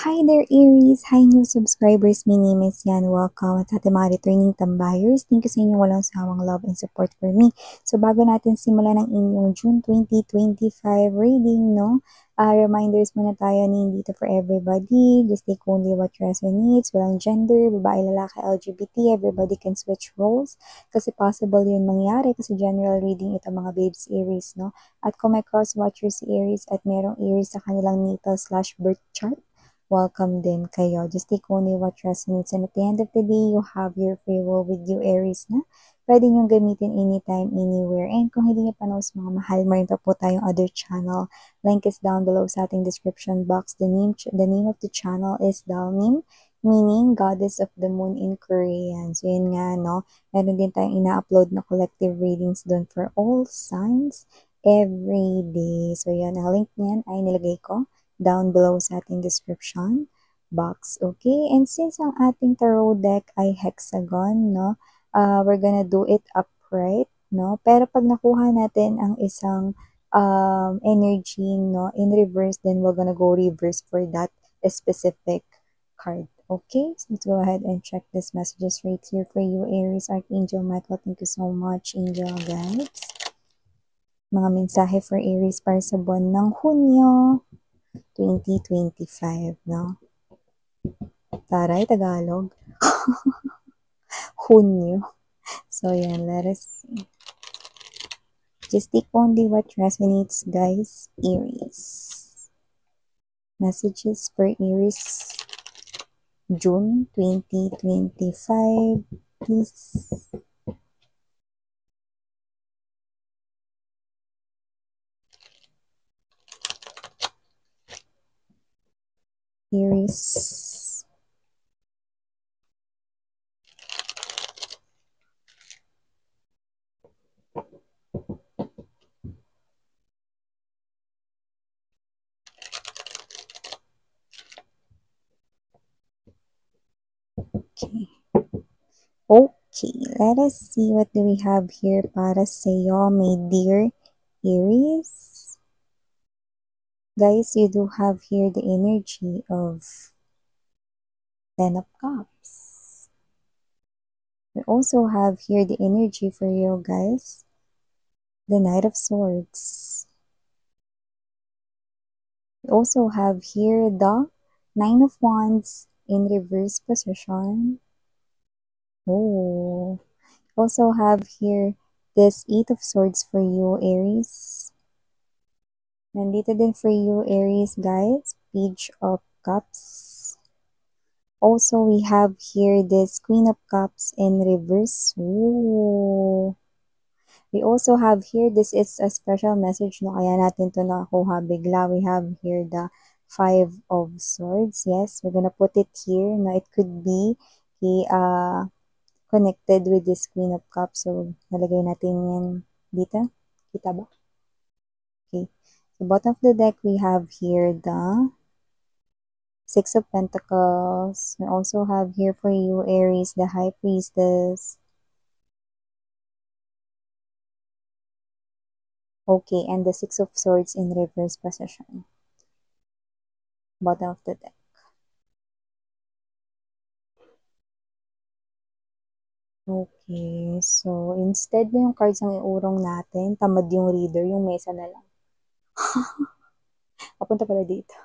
Hi there, Aries! Hi, new subscribers! My name is Yan. Welcome at sa ating mga returning tambayers. Thank you sa inyong walang sawang love and support for me. So, bago natin simulan ang inyong June 2025 reading, reminders muna tayo na hindi ito for everybody. Just take only what resonates. Walang gender, babae, lalaki, LGBT. Everybody can switch roles. Kasi possible yun mangyari kasi general reading ito mga babes Aries, no? At kung may cross-watcher si Aries at merong Aries sa kanilang natal/birth chart, welcome din kayo. Just take only what resonates. And at the end of the day, you have your free will with you, Aries, na pwede nyo gamitin anytime, anywhere. And kung hindi nyo pa know sa mga mahal, mayroon pa po tayong other channel. Link is down below sa ating description box. The name of the channel is Dalnim, meaning Goddess of the Moon in Korean. So, yun nga, no? Meron din tayong ina-upload na collective readings dun for all signs every day. So, yun. Ang link niyan ay nilagay ko down below sa ating description box. Okay? And since ang ating tarot deck ay hexagon, no? We're gonna do it upright, no? Pero pag nakuha natin ang isang energy, no, in reverse, then we're gonna go reverse for that specific card. Okay? So let's go ahead and check these messages right here for you, Aries, Archangel Michael. Thank you so much, Angel Guides. Mga mensahe for Aries para sa buwan ng Hunyo 2025, no? Taray, Tagalog. Hunyo. So, yan, let us see. Just take only what resonates, guys. Aries. Messages for Aries, June 2025, please. Aries. Okay. Okay, let us see what do we have here para sa iyo, my dear Aries. Guys, you do have here the energy of Ten of Cups. We also have here the energy for you guys, the Knight of Swords. We also have here the Nine of Wands in reverse position. Oh, also have here this Eight of Swords for you, Aries. Nandito din for you, Aries, guys, Page of Cups. Also, we have here this Queen of Cups in reverse. Ooh. We also have here, this is a special message, no? Kaya natin to nakuha bigla. We have here the Five of Swords. Yes, we're gonna put it here. No, it could be connected with this Queen of Cups. So, nalagay natin yan dito. Kita ba? Okay. So, bottom of the deck, we have here the Six of Pentacles. We also have here for you, Aries, the High Priestess. Okay, and the Six of Swords in reverse position. Bottom of the deck. Okay, so instead na yung cards ang iurong natin, tamad yung reader, yung mesa na lang. Papunta pala dito.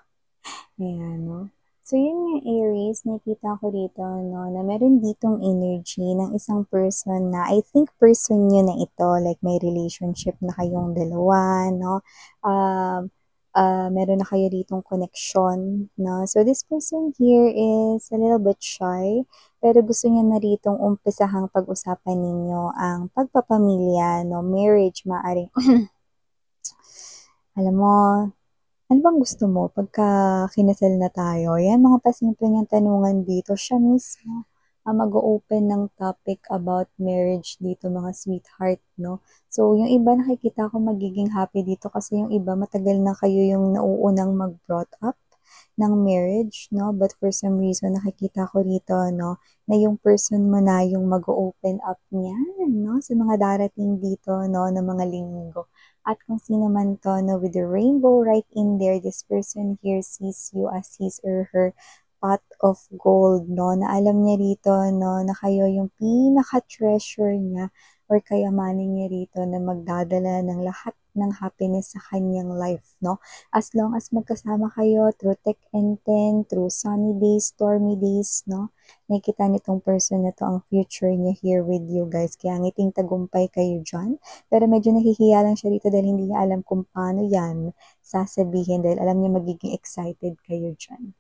Ayan, no? So, yun nga, Aries, nakita ko dito, no, na meron ditong energy ng isang person na, I think person nyo na ito, like may relationship na kayong dalawa, no? Meron na kayo ditong connection, no? So, this person here is a little bit shy, pero gusto niya na ditong umpisahang pag-usapan ninyo ang pagpapamilya, no? Marriage, maaring, alam mo, ano bang gusto mo pagka kinasal na tayo? Yan, mga pasimple niyang tanungan dito. Siya mismo ang mag-open ng topic about marriage dito, mga sweetheart, no? So, yung iba nakikita ko magiging happy dito kasi yung iba matagal na kayo yung nauunang mag-brought up ng marriage, no? But for some reason, nakikita ko dito, no, na yung person mo na yung mag-open up niyan, no? Sa mga darating dito, no, na mga linggo. At kung sino man to, no, with the rainbow right in there, this person here sees you as his or her pot of gold, no, na alam niya rito, no, na kayo yung pinaka-treasure niya or kayamanin niya rito na magdadala ng lahat ng happiness sa kanyang life, no? As long as magkasama kayo through thick and thin, through sunny days, stormy days, no? Nakikita nitong person na to ang future niya here with you guys. Kaya ngiting tagumpay kayo dyan. Pero medyo nahihiya lang siya rito dahil hindi niya alam kung paano yan sasabihin dahil alam niya magiging excited kayo dyan.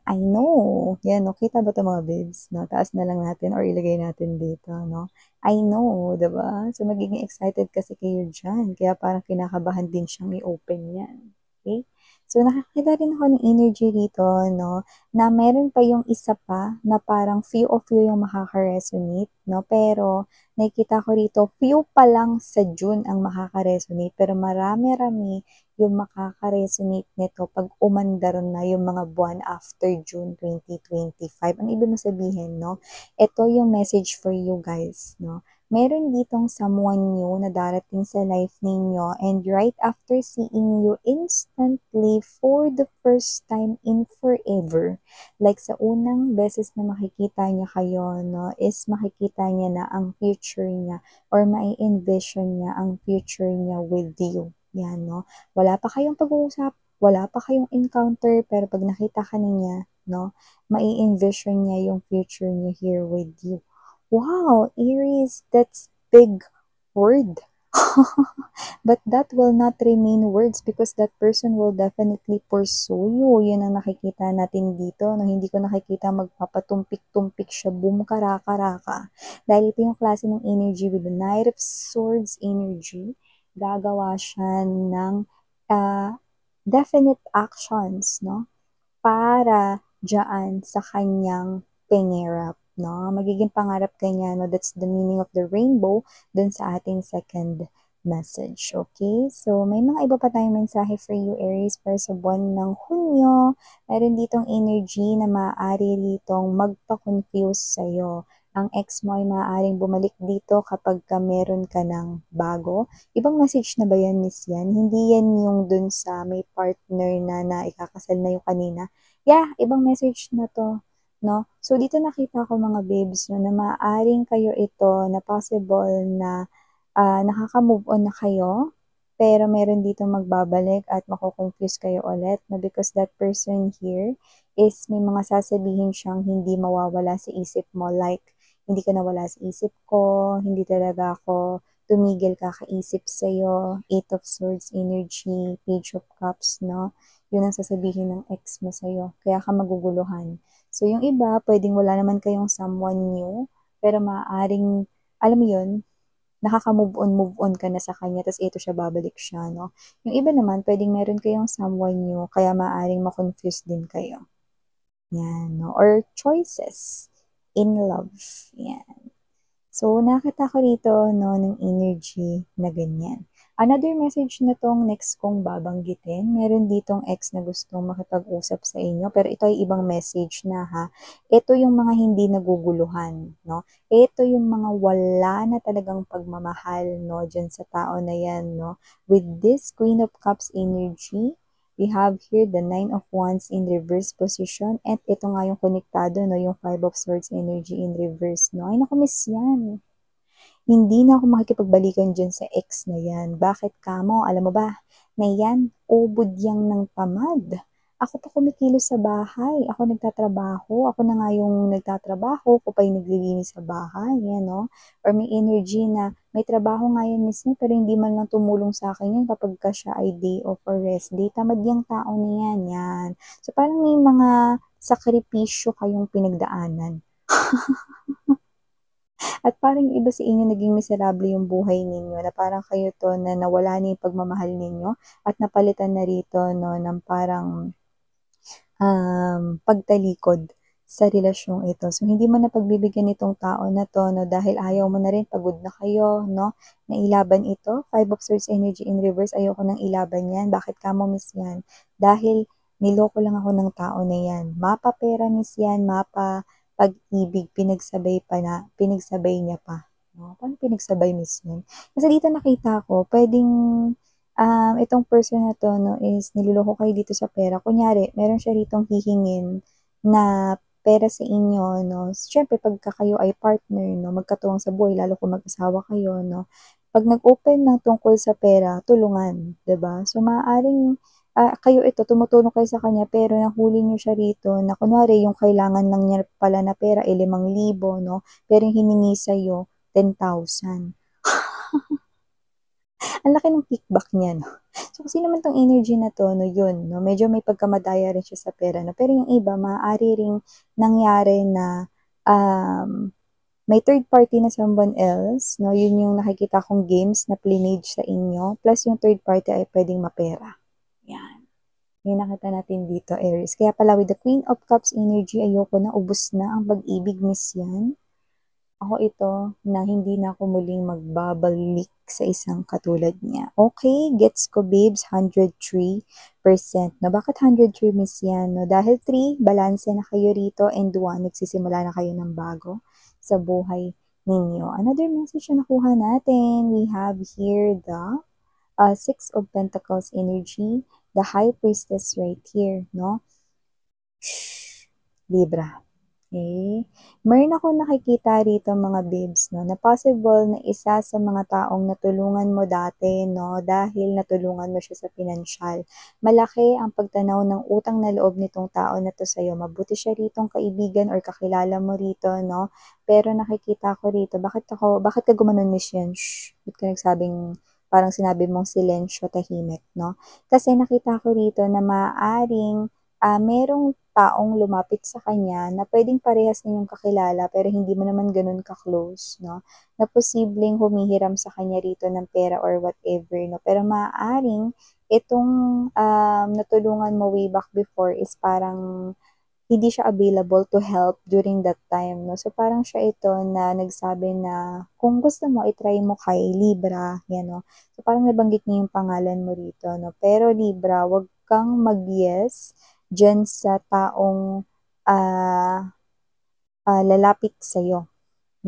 I know. Yan, no? Kita ba ito mga babes? No? Taas na lang natin or ilagay natin dito, no? I know, diba? So, magiging excited kasi kayo dyan. Kaya parang kinakabahan din siyang i-open yan. Okay? So, nakakita rin ako ng energy dito, no? Na meron pa yung isa pa na parang few of you yung makaka-resonate, no? Pero, nakikita ko rito, few pa lang sa June ang makaka-resonate. Pero marami-rami yung makaka-resonate nito pag umandar na yung mga buwan after June 2025. Ang ibig mo sabihin, no? Ito yung message for you guys, no? Meron ditong someone new na darating sa life ninyo and right after seeing you instantly for the first time in forever, like sa unang beses na makikita niya kayo, no, is makikita niya na ang future niya or mai-envision niya ang future niya with you. Yan, no? Wala pa kayong pag-uusap, wala pa kayong encounter, pero pag nakita ka niya, no, mai-envision niya yung future niya here with you. Wow, Aries, that's big word. But that will not remain words because that person will definitely pursue you. Yun ang nakikita natin dito. No? Hindi ko nakikita magpapatumpik-tumpik siya, boom, karaka-raka. Dahil ito yung klase ng energy with the Knight of Swords energy. Gagawa siya ng definite actions, no? Para dyan sa kanyang pangarap, no? Magiging pangarap kanya, no? That's the meaning of the rainbow dun sa ating second message, okay? So, may mga iba pa tayong mensahe for you, Aries, para sa buwan ng Hunyo. Meron ditong energy na maaari ditong magpa-confuse sa'yo. Ang ex mo ay maaaring bumalik dito kapag ka meron ka ng bago. Ibang message na ba yan, Miss Yan? Hindi yan yung dun sa may partner na ikakasal na yung kanina. Yeah, ibang message na to, no? So, dito nakita ko mga babes, no, na maaaring kayo ito na possible na nakaka-move on na kayo, pero meron dito magbabalik at mako-confuse kayo ulit, no? Because that person here is may mga sasabihin siyang hindi mawawala sa isip mo, like, hindi ka nawala sa isip ko, hindi talaga ako tumigil kakaisip sa'yo, Eight of Swords energy, Page of Cups, no? Yun ang sasabihin ng ex mo sa'yo. Kaya ka maguguluhan. So, yung iba, pwedeng wala naman kayong someone new, pero maaaring, alam mo yun, move on ka na sa kanya, tapos ito siya, babalik siya, no? Yung iba naman, pwedeng meron kayong someone new, kaya maaaring ma-confuse din kayo. Yan, no? Or choices in love. Yan. So, nakita ko rito, no, ng energy na ganyan. Another message na tong next kong babanggitin, meron ditong ex na gustong makipag-usap sa inyo, pero ito ay ibang message na ha. Ito yung mga hindi naguguluhan, no? Ito yung mga wala na talagang pagmamahal, no, dyan sa tao na yan, no? With this Queen of Cups energy, we have here the Nine of Wands in reverse position, at ito nga yung konektado, no, yung Five of Swords energy in reverse, no? Ay, naku, miss yan. Hindi na ako makikipagbalikan dyan sa ex na yan. Bakit kamo? Alam mo ba, na yan, ubod yang ng tamad. Ako pa kumikilos sa bahay. Ako nagtatrabaho. Ako na nga yung nagtatrabaho. Ako pa yung naglilinis sa bahay. Yan, no? Or may energy na may trabaho nga yan mismo pero hindi man lang tumulong sa akin yan kapag ka siya ay day off or rest day. Tamad yung tao na yan. Yan. So parang may mga sakripisyo kayong pinagdaanan. At parang iba sa inyo naging miserable yung buhay ninyo na parang kayo to na nawala na yung pagmamahal ninyo at napalitan na rito, no, ng parang pagtalikod sa relasyong ito. So, hindi mo na pagbibigyan itong tao na to, no, dahil ayaw mo na rin, pagod na kayo, no, na ilaban ito. Five of Swords energy in reverse, ayoko nang ilaban yan. Bakit ka mo, miss yan? Dahil niloko lang ako ng tao na yan. Mapa pera, miss yan, mapa pag-ibig, pinagsabay niya pa. No? Paano pinagsabay, Miss Yan? Kasi dito nakita ko, pwedeng itong person na to, no, is niloloko kayo dito sa pera. Kunyari, meron siya ritong hihingin na pera sa inyo, no. Siyempre, pagka kayo ay partner, no, magkatuwang sa buhay, lalo kung mag-asawa kayo, no. Pag nag-open ng tungkol sa pera, tulungan, 'di ba? So, maaaring kayo ito, tumutulong kayo sa kanya, pero nahuli niyo siya rito na kunwari yung kailangan lang niya pala na pera ay 5,000, no, pero yung hiningi sa'yo, 10,000. Ang laki ng kickback niya, no? So, kasi naman tong energy na to, no, yun, no, medyo may pagkamadaya rin siya sa pera, no? Pero yung iba, maaari ring nangyari na may third party na someone else, no? Yun yung nakikita kong games na plinage sa inyo, plus yung third party ay pwedeng mapera. Yan. Yung nakita natin dito, Aries. Kaya pala with the Queen of Cups energy, ayoko na, ubos na ang pag-ibig, Miss Yan. Ako ito na hindi na ako muling magbabalik sa isang katulad niya. Okay, gets ko babes, 103%. No, bakit 103, Miss Yan? No, dahil 3, balanse na kayo rito, and 1, nagsisimula na kayo ng bago sa buhay ninyo. Another message na nakuha natin, we have here the Six of Pentacles energy, the High Priestess right here, no? Libra. Okay. Meron ako nakikita rito mga babes, no, na possible na isa sa mga taong natulungan mo dati, no, dahil natulungan mo siya sa pinansyal. Malaki ang pagtanaw ng utang na loob nitong tao na to sa'yo. Mabuti siya ritong kaibigan or kakilala mo rito, no, pero nakikita ko rito, bakit ka gumanon, Miss Yan? Shh, ba't ka nagsabing, parang sinabi mong silensyo, tahimik, no? Kasi nakita ko rito na maaaring merong taong lumapit sa kanya na pwedeng parehas ninyong kakilala pero hindi mo naman ganun ka-close, no? Na posibleng humihiram sa kanya rito ng pera or whatever, no? Pero maaaring itong natulungan mo way back before is parang hindi siya available to help during that time, no? So, parang siya ito na nagsabi na kung gusto mo, itry mo kay Libra, yan, no? So, parang nabanggit niya yung pangalan mo rito, no? Pero Libra, wag kang mag-yes dyan sa taong lalapit sa'yo,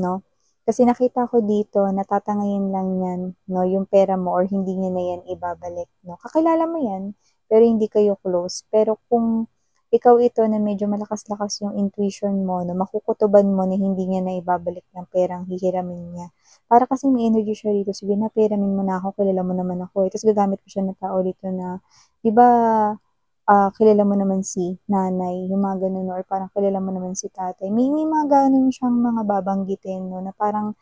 no? Kasi nakita ko dito, natatangayin lang yan, no, yung pera mo or hindi niya na yan ibabalik, no? Kakilala mo yan, pero hindi kayo close. Pero kung ikaw ito na medyo malakas-lakas yung intuition mo, no, makukutuban mo na hindi niya na ibabalik ng perang hihiramin niya. Para kasi may energy siya rito, sige na, peramin mo na ako, kilala mo naman ako. Tapos gagamit ko siya ng tao dito na, di ba, kilala mo naman si nanay, yung mga ganun, or parang kilala mo naman si tatay. May mga ganun siyang mga babanggitin, no, na parang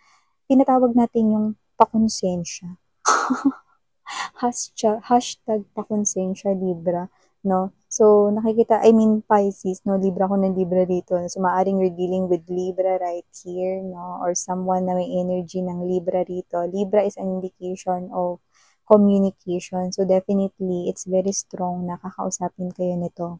tinatawag natin yung pakonsensya. Hashtag pakonsensya, Libra, no? So, nakikita, I mean, Pisces, no? Libra ko ng Libra dito. So, maaring you're dealing with Libra right here, no? Or someone na may energy ng Libra rito. Libra is an indication of communication. So, definitely, it's very strong na kakausapin kayo nito,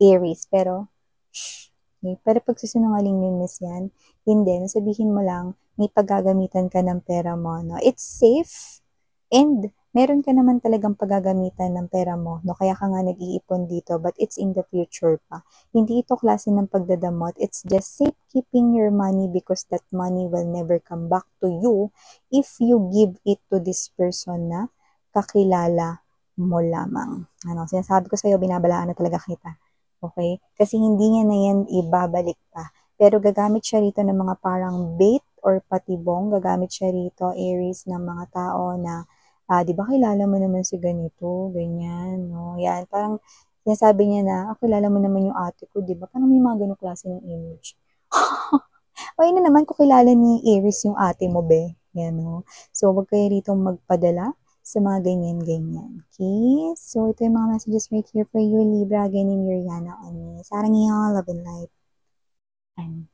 Aries. Pero, shh, okay? Pero pag susinungaling yun, Miss Yan, hindi. Sabihin mo lang, may paggagamitan ka ng pera mo, no? It's safe, and meron ka naman talagang paggagamitan ng pera mo, no? Kaya ka nga nag-iipon dito, but it's in the future pa. Hindi ito klase ng pagdadamot. It's just safekeeping your money because that money will never come back to you if you give it to this person na kakilala mo lamang. Ano, sinasabi ko sa'yo, binabalaan na talaga kita. Okay? Kasi hindi niya na yan ibabalik pa. Pero gagamit siya rito ng mga parang bait or patibong. Gagamit siya rito, Aries, ng mga tao na di ba kilala mo naman si ganito, ganyan, no? Yan, parang sinasabi niya na, kilala mo naman yung ate ko, di ba? Parang may mga ganong klase ng image. O yun na naman, kung kilala ni Aries yung ate mo, be. Yan, no? So, wag kayo rito magpadala sa mga ganyan-ganyan. Okay? So, ito yung mga messages right here for you, Libra, again in your Yana on me. Sarang iyo, love and light. And